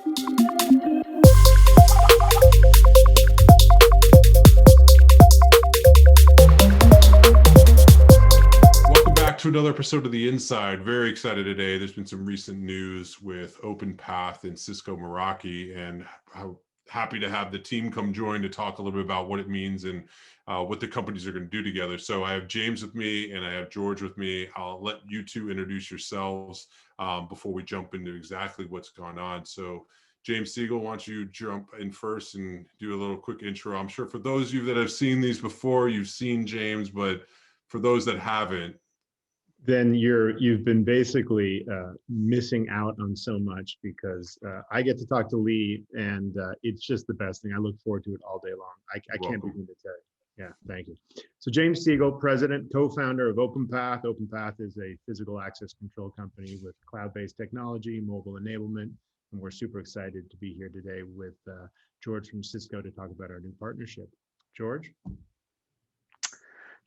Welcome back to another episode of The Inside. Very excited today. There's been some recent news with Openpath and Cisco Meraki, and how happy to have the team come join to talk a little bit about what it means and what the companies are going to do together. So I have James with me and I have George with me. I'll let you two introduce yourselves before we jump into exactly what's gone on. So James Segil, why don't you jump in first and do a little quick intro? I'm sure for those of you that have seen these before, you've seen James, but for those that haven't, then you've been basically missing out on so much, because I get to talk to Lee, and it's just the best thing. I look forward to it all day long. I can't begin to tell you. Yeah, thank you. So James Segil, president, co-founder of Openpath. Openpath is a physical access control company with cloud-based technology, mobile enablement, and we're super excited to be here today with George from Cisco to talk about our new partnership. George?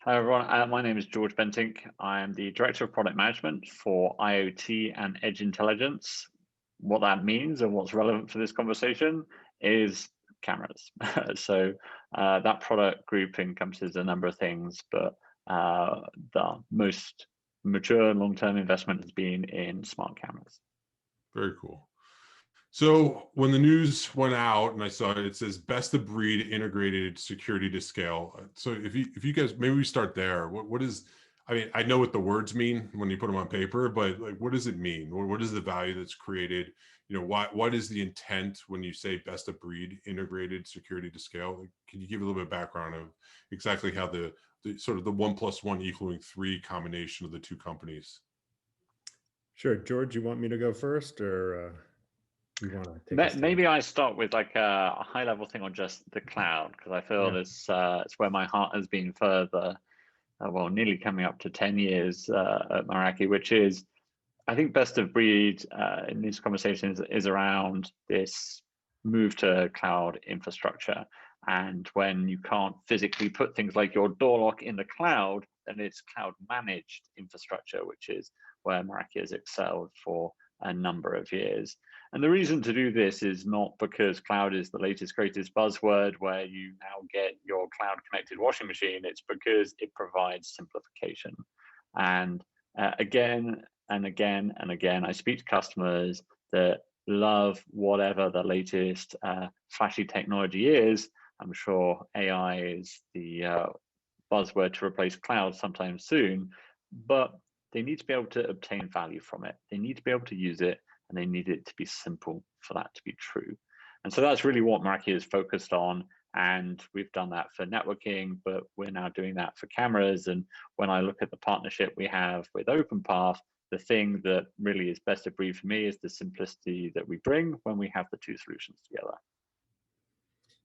Hi everyone, my name is George Bentinck. I am the Director of Product Management for IoT and Edge Intelligence. What that means and what's relevant for this conversation is cameras. So that product group encompasses a number of things, but the most mature long-term investment has been in smart cameras. very cool. So when the news went out and I saw it says best of breed integrated security to scale. So if you guys, maybe we start there. What is, I mean, I know what the words mean when you put them on paper, but like, what does it mean? What is the value that's created? You know, what is the intent when you say best of breed integrated security to scale? Like, can you give a little bit of background of exactly how the sort of the 1 + 1 = 3 combination of the two companies? Sure. George, you want me to go first, or you want to take Maybe I start with like a high level thing on just the cloud, because I feel this it's where my heart has been for the well, nearly coming up to 10 years at Meraki, which is, I think best of breed in these conversations is around this move to cloud infrastructure. And when you can't physically put things like your door lock in the cloud, then it's cloud managed infrastructure, which is where Meraki has excelled for a number of years. And the reason to do this is not because cloud is the latest, greatest buzzword where you now get your cloud connected washing machine. It's because it provides simplification. And again and again and again, I speak to customers that love whatever the latest flashy technology is. I'm sure AI is the buzzword to replace cloud sometime soon, but they need to be able to obtain value from it. They need to be able to use it, and they need it to be simple for that to be true. And so that's really what Meraki is focused on. And we've done that for networking, but we're now doing that for cameras. And when I look at the partnership we have with Openpath, the thing that really is best of breed for me is the simplicity that we bring when we have the two solutions together.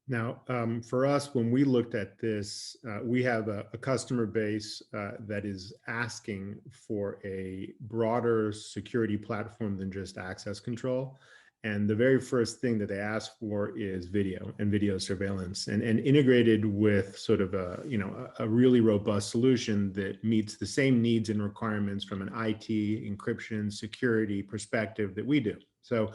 Now, for us, when we looked at this, we have a customer base that is asking for a broader security platform than just access control. And the very first thing that they ask for is video and video surveillance, and integrated with sort of a really robust solution that meets the same needs and requirements from an IT, encryption, security perspective that we do. So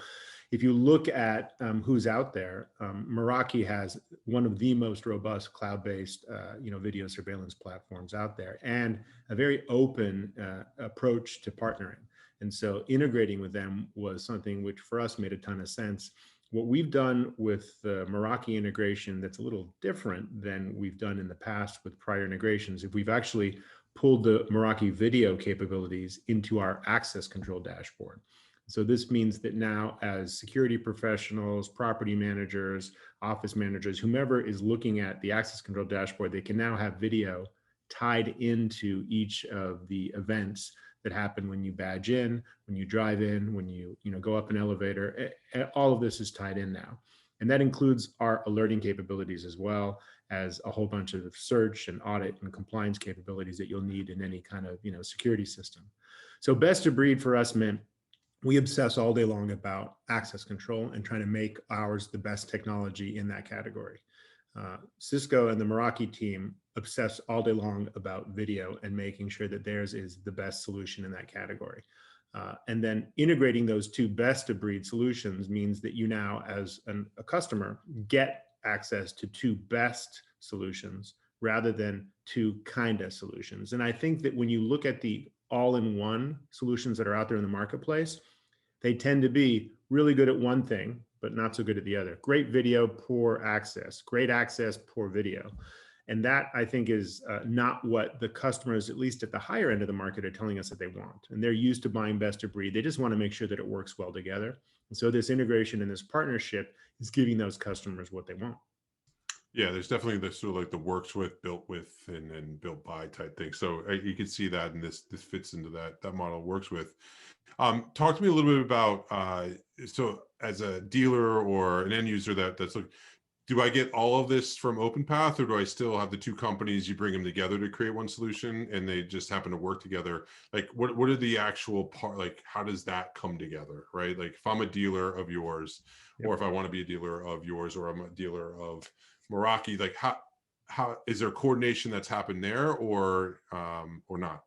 if you look at who's out there, Meraki has one of the most robust cloud-based video surveillance platforms out there, and a very open approach to partnering. And so integrating with them was something which for us made a ton of sense. What we've done with the Meraki integration that's a little different than we've done in the past with prior integrations, if we've actually pulled the Meraki video capabilities into our access control dashboard. So this means that now, as security professionals, property managers, office managers, whomever is looking at the access control dashboard, they can now have video tied into each of the events that happen when you badge in, when you drive in, when you go up an elevator. All of this is tied in now. And that includes our alerting capabilities, as well as a whole bunch of search and audit and compliance capabilities that you'll need in any kind of security system. So best of breed for us meant we obsess all day long about access control and trying to make ours the best technology in that category. Cisco and the Meraki team obsess all day long about video and making sure that theirs is the best solution in that category. And then integrating those two best of breed solutions means that you now, as a customer, get access to two best solutions rather than two kinda solutions. And I think that when you look at the all-in-one solutions that are out there in the marketplace, they tend to be really good at one thing, but not so good at the other. Great video, poor access. Great access, poor video. And that, I think, is not what the customers, at least at the higher end of the market, are telling us that they want. And they're used to buying best of breed. They just want to make sure that it works well together. And so this integration and this partnership is giving those customers what they want. Yeah, there's definitely the sort of like the works with, built with, and built by type thing. So you can see that, and this fits into that model works with. Talk to me a little bit about so as a dealer or an end user that's like, do I get all of this from Openpath, or do I still have the two companies, you bring them together to create one solution and they just happen to work together? Like what are the actual part, like how does that come together, right? Like if I'm a dealer of yours, or if I want to be a dealer of yours, or I'm a dealer of Meraki, like how is there coordination that's happened there, or not?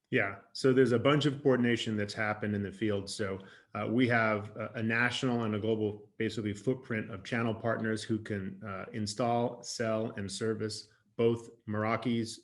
Yeah, so there's a bunch of coordination that's happened in the field. So we have a national and a global, basically, footprint of channel partners who can install, sell, and service both Meraki's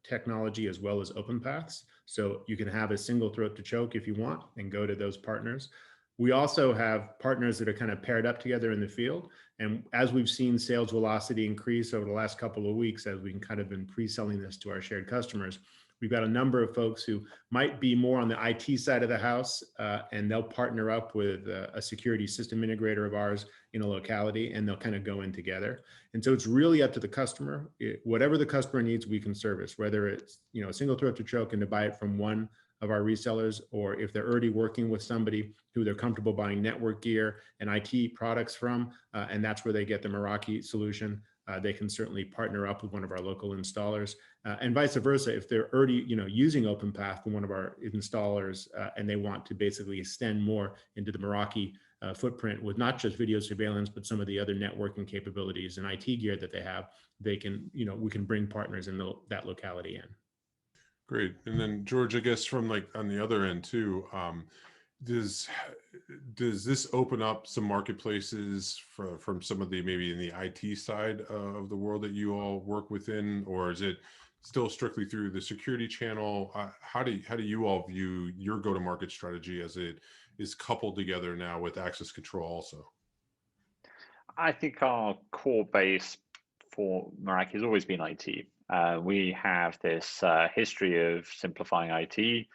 technology as well as Openpath's. So you can have a single throat to choke if you want and go to those partners. We also have partners that are kind of paired up together in the field. And as we've seen sales velocity increase over the last couple of weeks, as we've kind of been pre-selling this to our shared customers, we've got a number of folks who might be more on the IT side of the house, and they'll partner up with a security system integrator of ours in a locality, and they'll kind of go in together. And so it's really up to the customer. Whatever the customer needs, we can service, whether it's a single throat to choke and to buy it from one of our resellers, or if they're already working with somebody who they're comfortable buying network gear and IT products from, and that's where they get the Meraki solution. They can certainly partner up with one of our local installers, and vice versa. If they're already using Openpath from one of our installers, and they want to basically extend more into the Meraki footprint with not just video surveillance, but some of the other networking capabilities and IT gear that they have, they can, we can bring partners in that locality in. Great. And then George, I guess from like on the other end too, does this open up some marketplaces from some of the, maybe in the IT side of the world that you all work within, or is it still strictly through the security channel? How do you all view your go-to-market strategy as it is coupled together now with access control also? I think our core base for Meraki has always been IT. We have this history of simplifying IT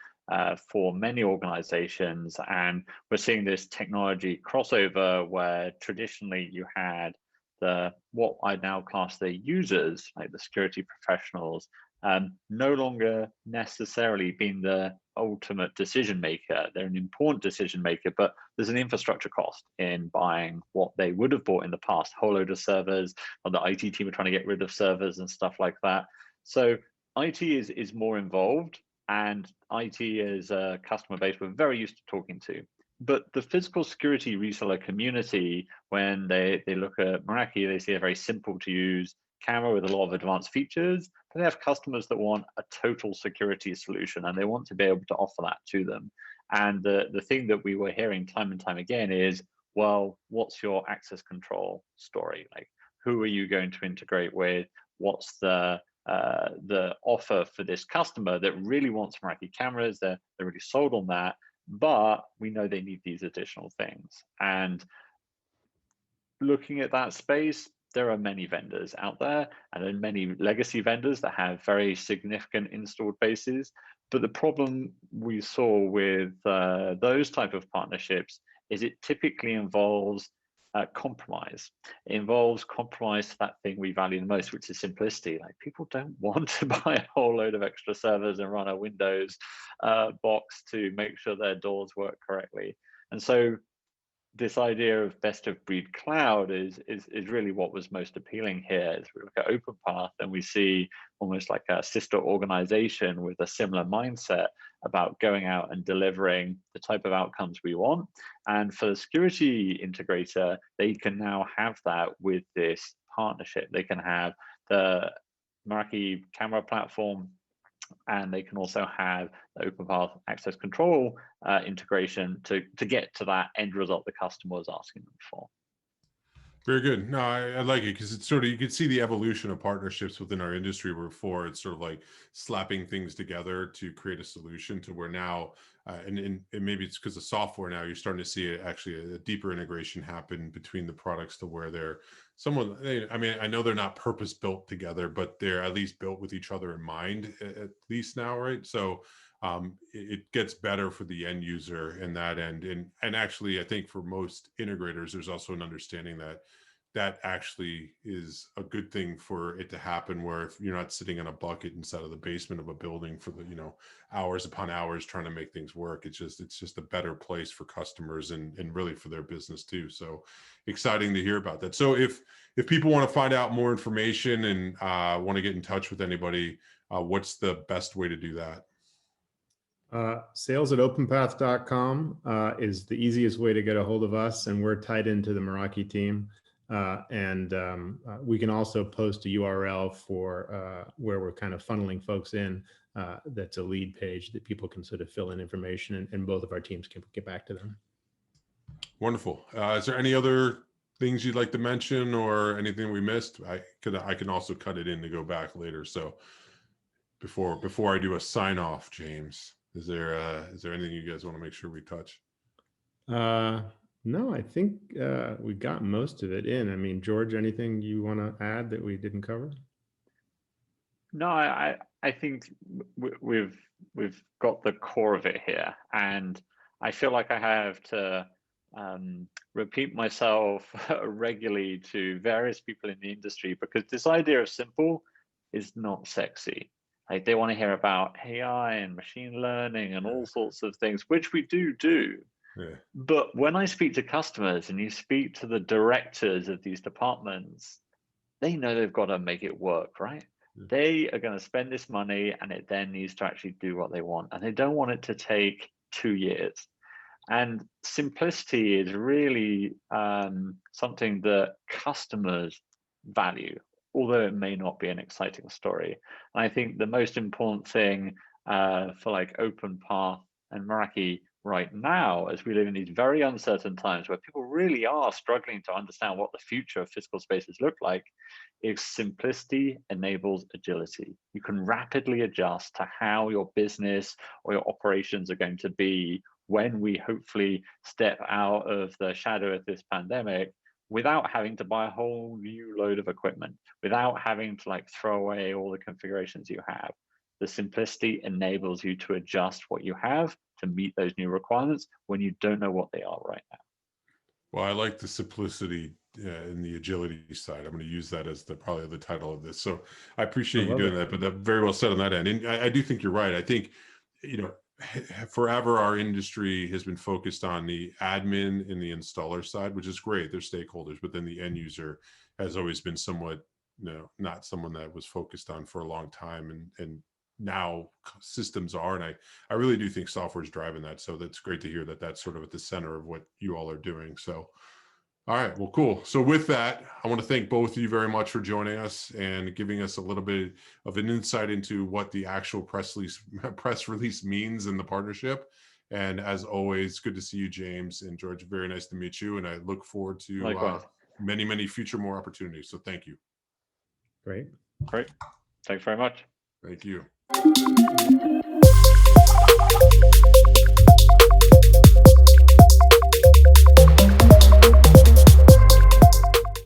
for many organizations, and we're seeing this technology crossover where traditionally you had what I now class the users, like the security professionals, no longer necessarily being the ultimate decision maker. They're an important decision maker, but there's an infrastructure cost in buying what they would have bought in the past, whole load of servers, or the IT team are trying to get rid of servers and stuff like that. So IT is more involved, and IT is a customer base we're very used to talking to. But the physical security reseller community, when they look at Meraki, they see a very simple to use camera with a lot of advanced features, but they have customers that want a total security solution, and they want to be able to offer that to them. And the thing that we were hearing time and time again is, well, what's your access control story? Like, who are you going to integrate with? What's the offer for this customer that really wants Meraki cameras? They're really sold on that, but we know they need these additional things. And looking at that space, there are many vendors out there, and then many legacy vendors that have very significant installed bases. But the problem we saw with those type of partnerships is it typically involves compromise. It involves compromise to that thing we value the most, which is simplicity. Like, people don't want to buy a whole load of extra servers and run a Windows box to make sure their doors work correctly. And so this idea of best of breed cloud is really what was most appealing here. As we look at Openpath, and we see almost like a sister organization with a similar mindset about going out and delivering the type of outcomes we want. And for the security integrator, they can now have that with this partnership. They can have the Meraki camera platform and they can also have the Openpath access control integration to get to that end result the customer was asking them for. Very good. No, I like it because it's sort of, you can see the evolution of partnerships within our industry, where before it's sort of like slapping things together to create a solution, to where now, and maybe it's because of software now, you're starting to see actually a deeper integration happen between the products, to where they're I mean, I know they're not purpose built together, but they're at least built with each other in mind, at least now, right? So it gets better for the end user in that end. And actually, I think for most integrators, there's also an understanding that that actually is a good thing for it to happen, where if you're not sitting in a bucket inside of the basement of a building for the, hours upon hours trying to make things work, it's just a better place for customers and really for their business too. So exciting to hear about that. So if people want to find out more information and want to get in touch with anybody, what's the best way to do that? Sales at openpath.com is the easiest way to get a hold of us, and we're tied into the Meraki team. We can also post a URL for where we're kind of funneling folks in. That's a lead page that people can sort of fill in information, and both of our teams can get back to them. Wonderful. Is there any other things you'd like to mention, or anything we missed? I can also cut it in to go back later. So before I do a sign off, James, is there anything you guys want to make sure we touch? No, I think we got most of it in. I mean, George, anything you want to add that we didn't cover? No, I think we've got the core of it here, and I feel like I have to repeat myself regularly to various people in the industry, because this idea of simple is not sexy. Like, they want to hear about AI and machine learning and all sorts of things, which we do. Yeah. But when I speak to customers and you speak to the directors of these departments, they know they've got to make it work, right? Yeah. They are going to spend this money, and it then needs to actually do what they want. And they don't want it to take 2 years. And simplicity is really something that customers value, although it may not be an exciting story. And I think the most important thing for like Openpath and Meraki right now, as we live in these very uncertain times where people really are struggling to understand what the future of physical spaces look like, is simplicity enables agility. You can rapidly adjust to how your business or your operations are going to be when we hopefully step out of the shadow of this pandemic, without having to buy a whole new load of equipment, without having to like throw away all the configurations you have. The simplicity enables you to adjust what you have to meet those new requirements when you don't know what they are right now. Well, I like the simplicity and the agility side. I'm going to use that as probably the title of this. So I appreciate you doing that, but very well said on that end. And I do think you're right. I think, forever our industry has been focused on the admin and the installer side, which is great. They're stakeholders, but then the end user has always been somewhat, not someone that was focused on for a long time. And now systems are, and I really do think software is driving that. So that's great to hear that that's sort of at the center of what you all are doing. So, all right, well, cool. So with that, I want to thank both of you very much for joining us and giving us a little bit of an insight into what the actual press release means in the partnership. And as always, good to see you, James and George. Very nice to meet you. And I look forward to many, many future more opportunities. So thank you. Great. Thanks very much. Thank you.